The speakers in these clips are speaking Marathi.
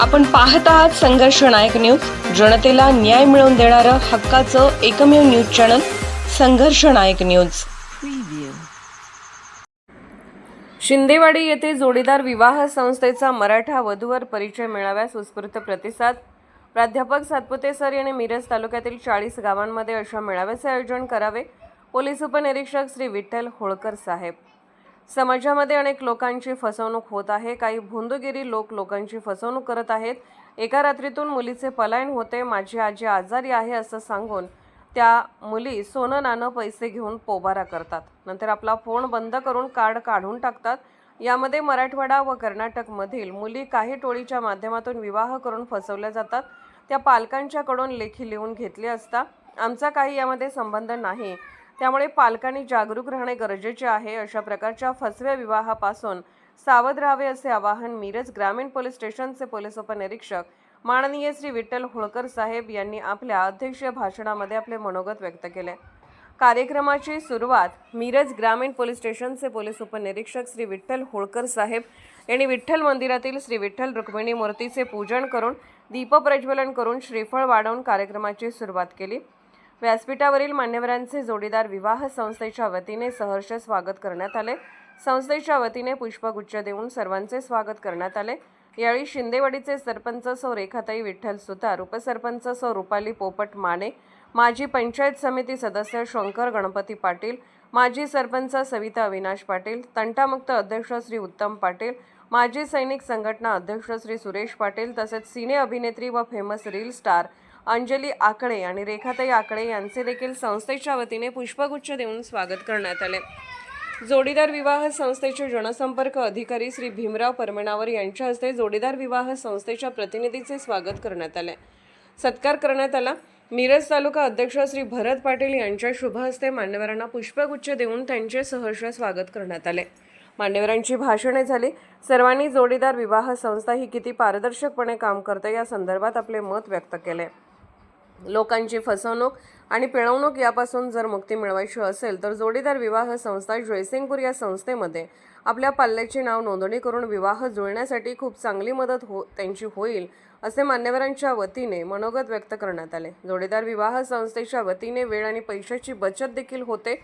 आपण पाहत आहात संघर्ष नायक न्यूज, जनतेला न्याय मिळवून देणारं हक्काचं एकमेव न्यूज चॅनल संघर्ष नायक न्यूज। शिंदेवाडी येथे जोडीदार विवाह संस्थेचा मराठा वधूवर परिचय मेळाव्यास उत्स्फूर्त प्रतिसाद। प्राध्यापक सातपुते सर यांनी मिरज तालुक्यातील 40 गावांमध्ये अशा मेळाव्याचे आयोजन करावे। पोलीस उपनिरीक्षक श्री विठ्ठल होळकर साहेब। समाजामध्ये अनेक लोकांची फसवणूक होत आहे। काही भोंदूगिरी लोक लोकांची फसवणूक करत आहेत। एका रात्रीतून मुलीचे पलायन होते। माझी आजी आजारी आहे असं सांगून त्या मुली सोनं नाणं पैसे घेऊन पोबारा करतात। नंतर आपला फोन बंद करून कार्ड काढून टाकतात। यामध्ये मराठवाडा व कर्नाटकमधील मुली काही टोळीच्या माध्यमातून विवाह करून फसवल्या जातात। त्या पालकांच्याकडून लेखी लिहून घेतले असता आमचा काही यामध्ये संबंध नाही, त्यामुळे पालकांनी जागरूक राहणे गरजेचे आहे। अशा प्रकारच्या फसव्या विवाहापासून सावध राहावे असे आवाहन मिरज ग्रामीण पोलीस स्टेशनचे पोलीस उपनिरीक्षक माननीय श्री विठ्ठल होळकर साहेब यांनी आपल्या अध्यक्षीय भाषणामध्ये आपले मनोगत व्यक्त केले। कार्यक्रमाची सुरुवात मिरज ग्रामीण पोलीस स्टेशनचे पोलीस उपनिरीक्षक श्री विठ्ठल होळकर साहेब यांनी विठ्ठल मंदिरातील श्री विठ्ठल रुक्मिणी मूर्तीचे पूजन करून दीप प्रज्वलन करून श्रीफळ वाढवून कार्यक्रमाची सुरुवात केली। व्यासपीठावरील मान्यवरांचे जोडीदार विवाह संस्थेच्या वतीने सहर्ष स्वागत करण्यात आले। संस्थेच्या वतीने पुष्पगुच्छ देऊन सर्वांचे स्वागत करण्यात आले। यावेळी शिंदेवाडीचे सरपंच सौ रेखाताई विठ्ठल सुतार, उपसरपंच सौ रुपाली पोपट माने, माजी पंचायत समिती सदस्य शंकर गणपती पाटील, माजी सरपंच सविता अविनाश पाटील, तंटामुक्त अध्यक्ष श्री उत्तम पाटील, माजी सैनिक संघटना अध्यक्ष श्री सुरेश पाटील तसेच सिने अभिनेत्री व फेमस रील स्टार अंजली आकडे आणि रेखाताई आकडे यांचे देखील संस्थेच्या वतीने पुष्पगुच्छ देऊन स्वागत करण्यात आले। जोडीदार विवाह संस्थेचे जनसंपर्क अधिकारी श्री भीमराव परमेनावर यांच्या हस्ते जोडीदार विवाह संस्थेच्या प्रतिनिधीचे स्वागत करण्यात आले। सत्कार करण्यात आला। मिरज तालुका अध्यक्ष श्री भरत पाटील यांच्या शुभ हस्ते मान्यवरांना पुष्पगुच्छ देऊन त्यांचे सहर्ष स्वागत करण्यात आले। मान्यवरांची भाषणे झाली। सर्वांनी जोडीदार विवाह संस्था ही किती पारदर्शकपणे काम करते या संदर्भात आपले मत व्यक्त केले। लोकांची फसवणूक आणि पिळवणूक यापासून जर मुक्ती मिळवायची असेल तर जोडीदार विवाह संस्था जयसिंगपूर या संस्थेमध्ये आपल्या पाल्याची नाव नोंदणी करून विवाह जुळण्यासाठी खूप चांगली मदत त्यांची होईल असे मान्यवरांच्या वतीने मनोगत व्यक्त करण्यात आले। जोडीदार विवाह संस्थेच्या वतीने वेळ आणि पैशाची बचत देखील होते।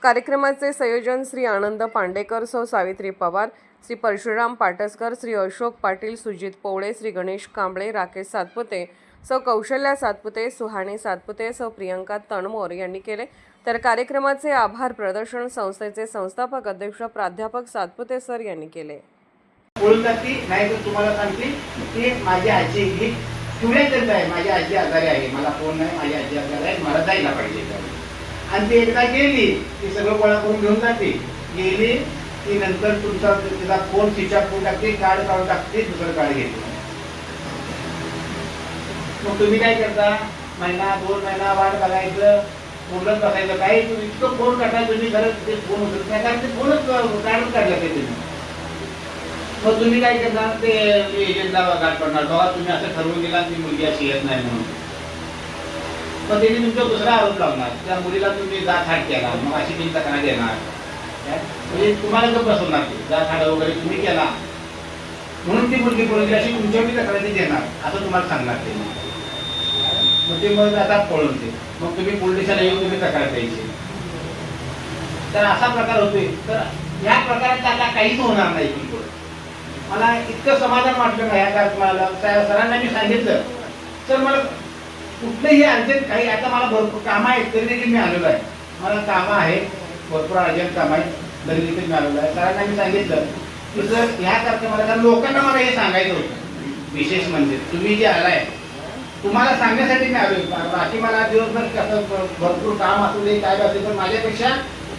कार्यक्रमाचे संयोजन श्री आनंद पांडेकर, सौ सावित्री पवार, श्री परशुराम पाटसकर, श्री अशोक पाटील, सुजित पोवळे, श्री गणेश कांबळे, राकेश सातपुते, सौ कौशल्या सातपुते, सुहाणी सातपुते, सौ प्रियंका तणमोर यांनी केले। तर कार्यक्रमाचे आभार प्रदर्शन संस्थेचे संस्थापक अध्यक्ष प्राध्यापक सातपुते सर यांनी केले। नाही तर तुम्हाला सांगते की माझी आजी ही चुऱ्यातच आहे, माझी आजी आजारी आहे, मला फोन नाही, माझी आजी आजारी आहे, मला जायला पाहिजे। आणि ती एकदा गेली ती सगळं गोळा करून घेऊन जाते, गेली की नंतर तुमचा तिला फोन स्विच ऑफ करून टाकते, कार्ड काढून टाकते, दुसरं कार्ड घेते। मग तुम्ही काय करता, महिना 2 महिना वाट बघायचं, बोलत बसायचं, काही तुम्ही इतकं फोन काढता तुम्ही खरंच ते फोन उचलत नाही, कारण ते फोनच काढून काढलं ते तुम्ही। मग तुम्ही काय करणार, ते एजंटला गाठ पडणार, बाबा तुम्ही असं ठरवून दिला ती मुलगी अशी येत नाही म्हणून। मग त्यांनी तुमचा दुसरा आरोप लावणार, त्या मुलीला तुम्ही जात हाट केला, मग अशी ती तक्रार देणार, म्हणजे तुम्हाला जो बसवणार ते जात हाड वगैरे तुम्ही केला म्हणून ती मुलगी पळून अशी तुमच्यावरती तक्रारी देणार असं तुम्हाला सांगणार ते। मग ते मग आता पळून ते मग तुम्ही पोलिसाला येऊन तुम्ही तक्रार द्यायची। तर असा प्रकार होतोय। तर या प्रकारात आता काहीच होणार नाही। मला इतकं समाधान वाटलं ना या मला सरांना मी सांगितलं, सर मला कुठलेही अर्जंट काही आता मला भरपूर कामं आहेत तरी देखील मी आलेलो आहे, मला कामं आहेत भरपूर अर्जंट कामं आहेत तरी देखील मी आलेलो आहे। सरांना मी सांगितलं की सर ह्या मला कारण लोकांना मला हे सांगायचं होतं, विशेष म्हणजे तुम्ही जे आलाय तुम्हाला सांगण्यासाठी मी आलोय। बाकी मला दिवसभर कसं भरपूर काम असू दे काय असू दे, पण माझ्यापेक्षा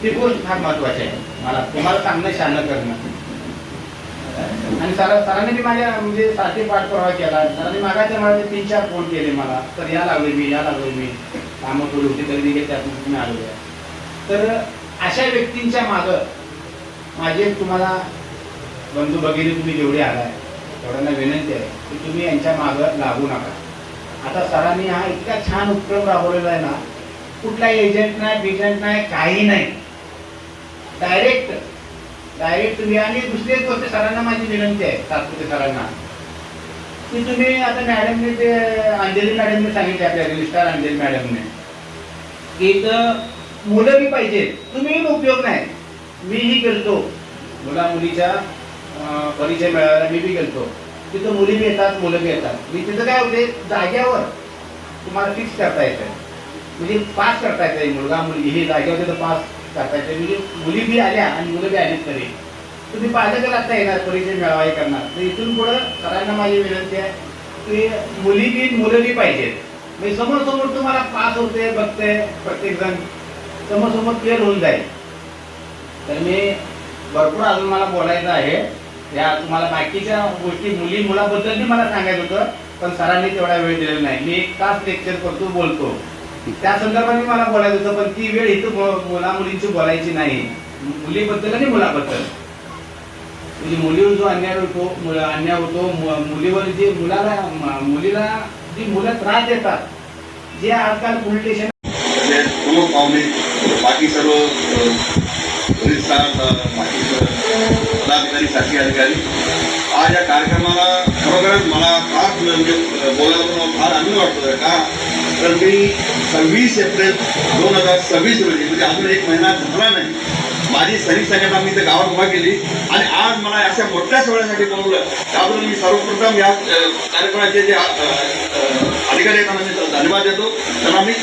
ती गोष्ट फार महत्वाची आहे, मला तुम्हाला सांगणं शहाणं करणं। आणि सरांनी मी माझ्या म्हणजे सारखी पाठपुरावा केला। सरांनी मागाच्या मला 3-4 फोन केले मला, तर या लागलोय मी कामं थोडी होती तरी देखील त्यातून मी आलो आहे। तर अशा व्यक्तींच्या मागं माझे तुम्हाला बंधू भगिनी तुम्ही जेवढे आलाय तेवढ्यांना विनंती आहे की तुम्ही यांच्या मागं लागू नका। आता सरांनी हा इतका छान उपक्रम राबवलेला आहे ना, कुठला एजंट नाही बिजंट नाही काही नाही, डायरेक्ट तुम्ही। आणि दुसरी एक गोष्ट सरांना माझी विनंती आहे, सातपुते सरांना की तुम्ही आता मॅडमने ते अंजली मॅडमने सांगितले आपल्या रजिस्ट्रार अंजली मॅडमने की इथं मुलं बी पाहिजे, तुम्ही उपयोग नाही. मीही गेलतो मुला मुलीच्या परिचय मिळायला, मी बी गेलतो. तिथं मुली बी येतात, मुलं बी येतात. मी तिथं काय होते, जाग्यावर तुम्हाला फिक्स करता येतं, म्हणजे पास करता येतं. मुलगा मुलगी हे जागेवर तिथं पास करता येते. म्हणजे मुली बी आल्या आणि मुलं बी आलीच तरी तुम्ही पाहिलं तर आता येणार, परिचय मिळावा करणार. तर इथून पुढं सरांना माझी विनंती आहे की मुली बी मुलं बी पाहिजेत. म्हणजे समोर समोर तुम्हाला पास होते, बघते प्रत्येक जण समोर समोर क्लिअर होऊन जाईल. तर मी भरपूर अजून मला बोलायचं आहे. या तुम्हाला बाकीच्या गोष्टी मुली मुलाबद्दल बी मला सांगायचं होतं, पण सरांनी तेवढा वेळ दिलेला नाही. मी एक तास लेक्चर करतो, बोलतो, त्या संदर्भाने मला बोलायचं होतं, पण ती वेळ इथं मुला मुलींची बोलायची नाही. मुलीबद्दल आणि मुलाबद्दल, म्हणजे मुलीवर जो अन्याय होतो, मुलीवर जे मुलीला जी मुलं त्रास देतात, जे आजकाल पोलीस स्टेशन प्रमुख पाहुणे, बाकी सर्व बाकी पदाधिकारी, साथी अधिकारी, आज या कार्यक्रमाला खरोखरच मला फार म्हणजे बोलायला फार आनंद वाटतोय. का तर मी 26 एप्रिल 2026 रोजी, म्हणजे अजून एक महिना झाला नाही, माझी सैनिक संघटना मी इथे गावात उभा केली आणि आज मला अशा मोठ्या सोहळ्यासाठी बोलवलं. त्याबद्दल मी सर्वप्रथम या कार्यक्रमाचे जे अधिकारी आहेत त्यांना मी धन्यवाद देतो. त्यांना मी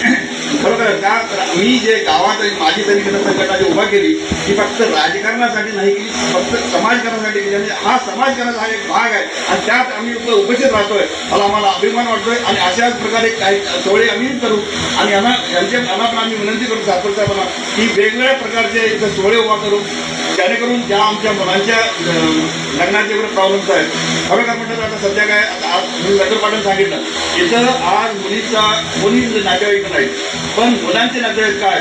खरोखर का मी जे गावात माझी सैनिक संघटना जी उभा केली ती फक्त राजकारणासाठी नाही केली, फक्त समाजकारणासाठी केली. आणि हा समाजकारणाचा हा एक भाग आहे आणि त्यात आम्ही उपस्थित राहतोय. आम्हाला अभिमान वाटतोय आणि अशाच प्रकारे काही सोहळे आम्ही करू आणि यांना पण आम्ही विनंती करू सातपूर साहेबांना की वेगवेगळ्या प्रकारचे इथं सोहळे उभा करू, जेणेकरून ज्या आमच्या मुलांच्या लग्नाचे वगैरे प्रॉब्लेम्स आहेत. खरोखर म्हटलं आता सध्या काय, आता आज मी लग्न पाठवून सांगितलं, इथं आज मुलीचा कोणी नातेवाईक नाहीत, पण मुलांचे नातेवाईक काय.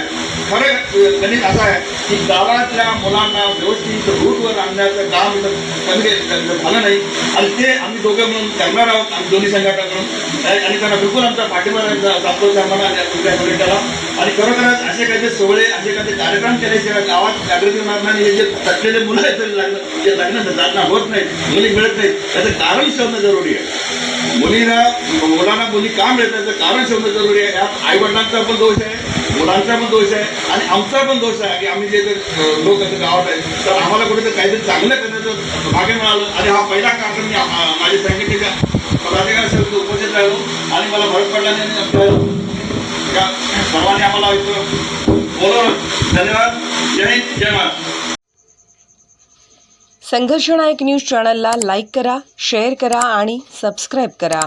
खरं गणित असं आहे की गावातल्या मुलांना व्यवस्थित रूटवर आणण्याचं काम इथं कमी झालं नाही आणि ते आम्ही दोघं म्हणून करणार आहोत, आम्ही दोन्ही संघटनाकडून. आणि त्यांना बिलकुल आमचा पाठिंबा सातपूर साहेबांना त्याला. आणि खरोखरच असे काही सोहळे, असे काही कार्यक्रम केल्याशिवाय गावात जागृती होणार नाही. हे जे थकलेले मुलं आहेत जे लग्न होत नाहीत, मुली मिळत नाहीत, त्याचं कारण शोधणं जरुरी आहे. मुलांना मुली का मिळत त्याचं कारण शोधणं जरुरी आहे. यात आईवडिलांचा पण दोष आहे, मुलांचा पण दोष आहे आणि आमचा पण दोष आहे की आम्ही जे लोक आता गावात आहेत, तर आम्हाला कुठेतरी काहीतरी चांगलं करण्याचं भाग्य मिळालं. आणि हा पहिला कार्यक्रम मी माझ्या संघटनेच्या पदाधिकाऱ्यांसोबत उपस्थित राहिलो आणि मला फरक पडल्याने सर्वांनी आम्हाला बोलवलं. धन्यवाद. जय हिंद, जय महाराष्ट्र. संघर्ष नायक न्यूज चॅनलला लाईक करा, शेअर करा आणि सबस्क्राईब करा.